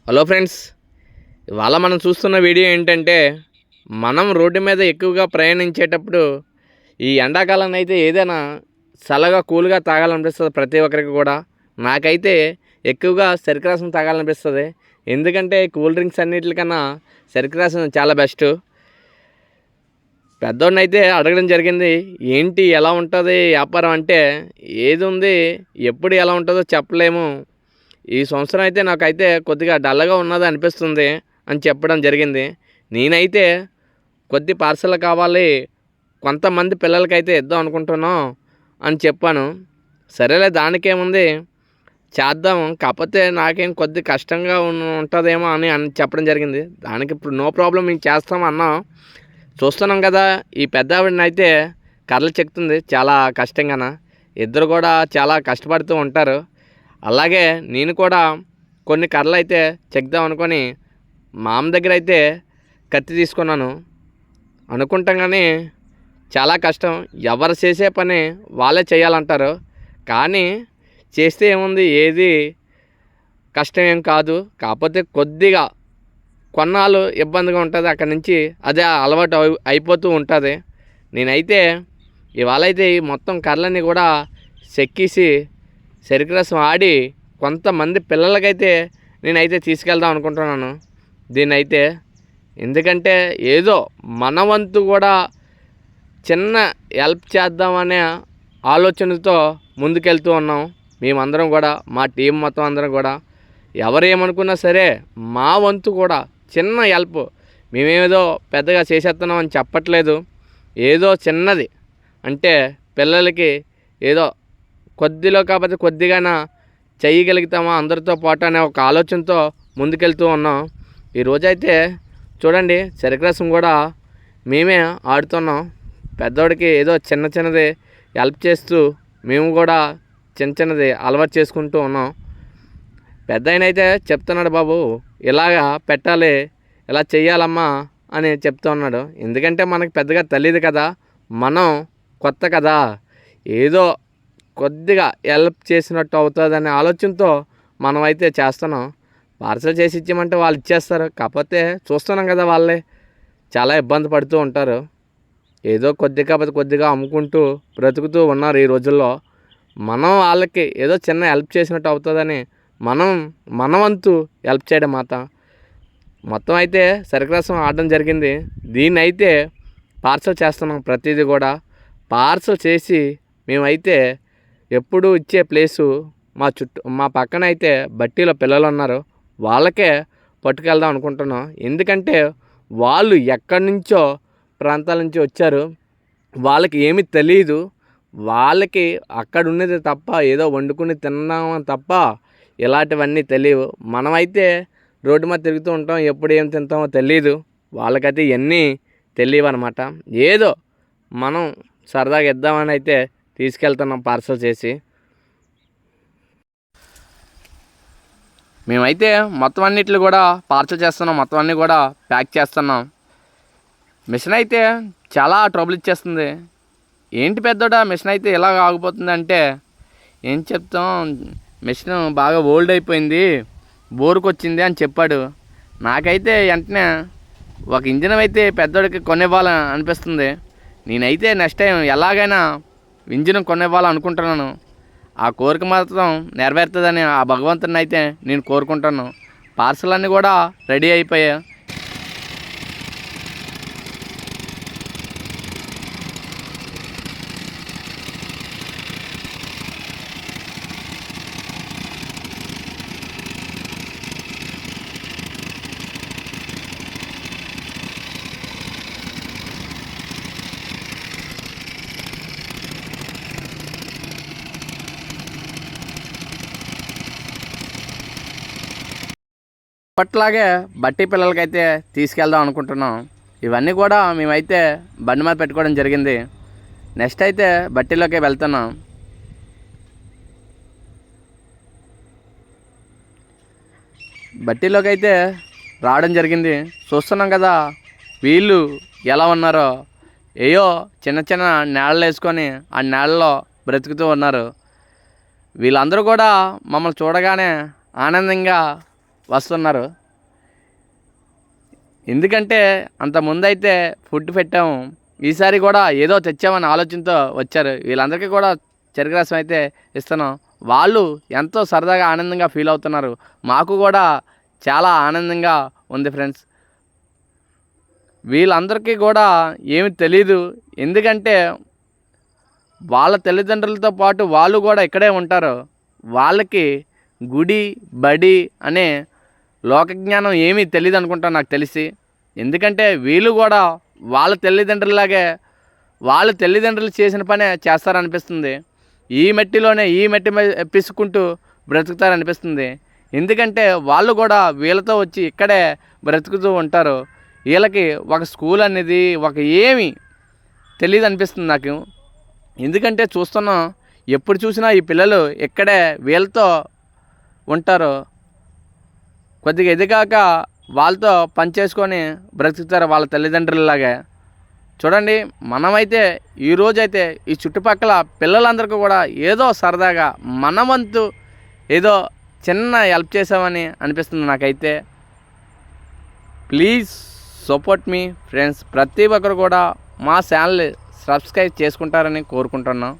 Hello friends, ఇవాళ మనం చూస్తున్న వీడియో ఏంటంటే మనం రోడ్డు మీద ఎక్కువగా ప్రయాణించేటప్పుడు ఈ ఎండాకాలం అయితే ఏదైనా చల్లగా కూల్గా తాగాలనిపిస్తుంది ప్రతి ఒక్కరికి కూడా. నాకైతే ఎక్కువగా చెరుకు రసం తాగాలనిపిస్తుంది. ఎందుకంటే కూల్ డ్రింక్స్ అన్నిటికన్నా చెరుకు రసం చాలా బెస్ట్. పెద్దోడిని అయితే అడగడం జరిగింది, ఏంటి ఎలా ఉంటుంది వ్యాపారం అంటే, ఏది ఉంది ఎప్పుడు ఎలా ఉంటుందో చెప్పలేము, ఈ సంవత్సరం అయితే నాకైతే కొద్దిగా డల్గా ఉన్నది అనిపిస్తుంది అని చెప్పడం జరిగింది. నేనైతే కొద్ది పార్సల్ కావాలి, కొంతమంది పిల్లలకైతే ఇద్దాం అనుకుంటున్నాం అని చెప్పాను. సరేలే దానికేముంది చేద్దాం, కాకపోతే నాకేం కొద్ది కష్టంగా ఉంటుందేమో అని చెప్పడం జరిగింది. దానికి ఇప్పుడు నో ప్రాబ్లం మేము చేస్తాం అన్నాం. చూస్తున్నాం కదా, ఈ పెద్ద ఆవిడనైతే కర్రలు చెక్కుతుంది చాలా కష్టంగాన. ఇద్దరు కూడా చాలా కష్టపడుతూ ఉంటారు. అలాగే నేను కూడా కొన్ని కర్రలు అయితే చెక్దాం అనుకొని మా అమ్మ దగ్గర అయితే కత్తి తీసుకున్నాను. అనుకుంటాం కానీ చాలా కష్టం. ఎవరు చేసే పని వాళ్ళే చేయాలంటారు, కానీ చేస్తే ఏముంది, ఏది కష్టం ఏం కాదు. కాకపోతే కొద్దిగా కొన్నాళ్ళు ఇబ్బందిగా ఉంటుంది, అక్కడి నుంచి అదే అలవాటు అయిపోతూ ఉంటుంది. నేనైతే ఇవాళ అయితే మొత్తం కర్రలన్నీ కూడా చెక్కేసి చెరుకు రసం ఆడి కొంతమంది పిల్లలకైతే నేనైతే తీసుకెళ్దాం అనుకుంటున్నాను దీన్నైతే. ఎందుకంటే ఏదో మన వంతు కూడా చిన్న హెల్ప్ చేద్దామనే ఆలోచనతో ముందుకెళ్తూ ఉన్నాం మేమందరం కూడా, మా టీం మొత్తం అందరం కూడా. ఎవరేమనుకున్నా సరే మా వంతు కూడా చిన్న హెల్ప్, మేమేదో పెద్దగా చేసేస్తున్నాం అని చెప్పట్లేదు. ఏదో చిన్నది అంటే పిల్లలకి ఏదో కొద్దిలో కాకపోతే కొద్దిగానా చేయగలుగుతామా అందరితో పాటు అనే ఒక ఆలోచనతో ముందుకెళ్తూ ఉన్నాం. ఈరోజైతే చూడండి, చెరుకు రసం కూడా మేమే ఆడుతున్నాం. పెద్దోడికి ఏదో చిన్నది హెల్ప్ చేస్తూ మేము కూడా చిన్నది అలవాటు చేసుకుంటూ ఉన్నాం. పెద్ద ఆయన అయితే చెప్తున్నాడు, బాబు ఇలాగా పెట్టాలి, ఇలా చెయ్యాలమ్మా అని చెప్తూ ఉన్నాడు. ఎందుకంటే మనకు పెద్దగా తెలియదు కదా, మనం కొత్త కదా, ఏదో కొద్దిగా హెల్ప్ చేసినట్టు అవుతుందనే ఆలోచనతో మనమైతే చేస్తున్నాం. పార్సల్ చేసి ఇచ్చామంటే వాళ్ళు ఇచ్చేస్తారు, కాకపోతే చూస్తున్నాం కదా వాళ్ళే చాలా ఇబ్బంది పడుతూ ఉంటారు. ఏదో కాకపోతే కొద్దిగా అమ్ముకుంటూ బ్రతుకుతూ ఉన్నారు ఈ రోజుల్లో. మనం వాళ్ళకి ఏదో చిన్న హెల్ప్ చేసినట్టు అవుతుందని మన వంతు హెల్ప్ చేయడం మొత్తం అయితే చెరుకు రసం ఆడడం జరిగింది. దీన్ని అయితే పార్సల్ చేస్తున్నాం ప్రతిదీ కూడా. పార్సల్ చేసి మేమైతే ఎప్పుడు ఇచ్చే ప్లేసు మా పక్కన అయితే బట్టీలో పిల్లలు ఉన్నారు, వాళ్ళకే పట్టుకెళ్దాం అనుకుంటున్నాం. ఎందుకంటే వాళ్ళు ఎక్కడి నుంచో ప్రాంతాల నుంచి వచ్చారు, వాళ్ళకి ఏమీ తెలియదు. వాళ్ళకి అక్కడ ఉన్నది తప్ప ఏదో వండుకుని తిన్నామని తప్ప ఇలాంటివన్నీ తెలియవు. మనమైతే రోడ్డు మీద తిరుగుతూ ఉంటాం, ఎప్పుడు ఏం తింటామో తెలియదు. వాళ్ళకైతే ఇవన్నీ తెలియవు అనమాట. ఏదో మనం సరదాగా ఇద్దామని అయితే తీసుకెళ్తున్నాం పార్సల్ చేసి. మేమైతే మొత్తం అన్నిట్లు కూడా పార్సల్ చేస్తున్నాం, మొత్తం అన్నీ కూడా ప్యాక్ చేస్తున్నాం. మిషన్ అయితే చాలా ట్రబుల్ ఇచ్చేస్తుంది. ఏంటి పెద్దోడా మిషన్ అయితే ఇలా ఆగిపోతుంది అంటే, ఏం చెప్తాం, మిషన్ బాగా ఓల్డ్ అయిపోయింది, బోరుకు వచ్చింది అని చెప్పాడు. నాకైతే వెంటనే ఒక ఇంజిన్ అయితే పెద్దోడికి కొనివ్వాలని అనిపిస్తుంది. నేనైతే నెక్స్ట్ టైం ఎలాగైనా ఇంజిన్ కొనివ్వాలనుకుంటున్నాను. ఆ కోరిక మాత్రం నెరవేరుతుందని ఆ భగవంతుని అయితే నేను కోరుకుంటాను. పార్సల్ అన్నీ కూడా రెడీ అయిపోయాయి. అప్పట్లాగే బట్టి పిల్లలకైతే తీసుకెళ్దాం అనుకుంటున్నాం. ఇవన్నీ కూడా మేమైతే బండి మీద పెట్టుకోవడం జరిగింది. నెక్స్ట్ అయితే బట్టీలోకి వెళ్తున్నాం. బట్టీలోకి అయితే రావడం జరిగింది. చూస్తున్నాం కదా వీళ్ళు ఎలా ఉన్నారో, ఏయో చిన్న నేలలు వేసుకొని ఆ నేలలో బ్రతుకుతూ ఉన్నారు. వీళ్ళందరూ కూడా మమ్మల్ని చూడగానే ఆనందంగా వస్తున్నారు. ఎందుకంటే అంత ముందైతే ఫుడ్ పెట్టాము, ఈసారి కూడా ఏదో తెచ్చామని ఆలోచనతో వచ్చారు. వీళ్ళందరికీ కూడా చెరుకు రసం అయితే ఇస్తున్నాం. వాళ్ళు ఎంతో సరదాగా ఆనందంగా ఫీల్ అవుతున్నారు. మాకు కూడా చాలా ఆనందంగా ఉంది ఫ్రెండ్స్. వీళ్ళందరికీ కూడా ఏమి తెలీదు, ఎందుకంటే వాళ్ళ తల్లిదండ్రులతో పాటు వాళ్ళు కూడా ఇక్కడే ఉంటారు. వాళ్ళకి గుడి బడి అనే లోకజ్ఞానం ఏమీ తెలియదు అనుకుంటా నాకు తెలిసి. ఎందుకంటే వీళ్ళు కూడా వాళ్ళ తల్లిదండ్రులలాగే వాళ్ళ తల్లిదండ్రులు చేసిన పనే చేస్తారనిపిస్తుంది. ఈ మట్టి పిసుకుంటూ బ్రతుకుతారనిపిస్తుంది. ఎందుకంటే వాళ్ళు కూడా వీళ్ళతో వచ్చి ఇక్కడే బ్రతుకుతూ ఉంటారు. వీళ్ళకి ఒక స్కూల్ అనేది ఒక ఏమీ తెలియదు అనిపిస్తుంది నాకు. ఎందుకంటే చూస్తున్నాం, ఎప్పుడు చూసినా ఈ పిల్లలు ఇక్కడే వీళ్ళతో ఉంటారు. కొద్దిగా ఎదిగాక వాళ్ళతో పనిచేసుకొని బ్రతుకుతారు వాళ్ళ తల్లిదండ్రులలాగా. చూడండి, మనమైతే ఈరోజైతే ఈ చుట్టుపక్కల పిల్లలందరికీ కూడా ఏదో సరదాగా మన వంతు ఏదో చిన్న హెల్ప్ చేసామని అనిపిస్తుంది నాకైతే. Please support me friends. ప్రతి ఒక్కరు కూడా మా ఛానల్ సబ్స్క్రైబ్ చేసుకుంటారని కోరుకుంటున్నాం.